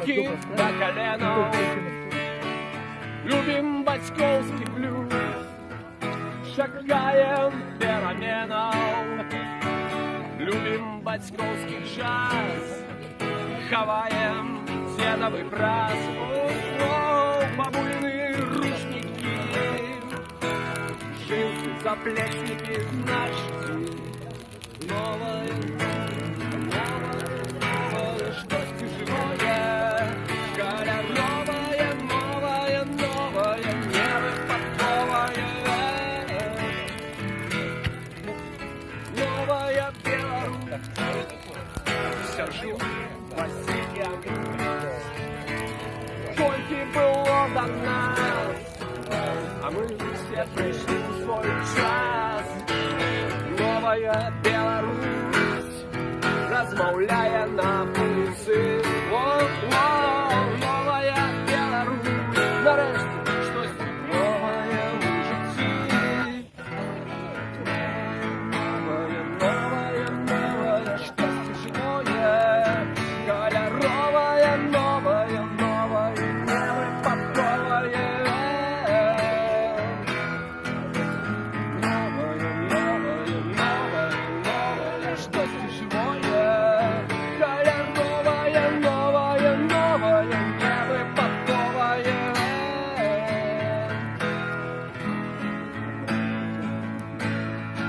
руки до колена. Любим батьковский блюз, шагаем переменом. Любим батьковский джаз, хаваем дедовый фраз. Бабулины рушники, жилки, заплечники наши. Новое, что-то живое, кольоровое, новое, невыпадковое. Новая Беларусь, все живо по сетям. Сколько было до нас, а мы все пришли в свой час. Новая Беларусь, размовляя на вулиці.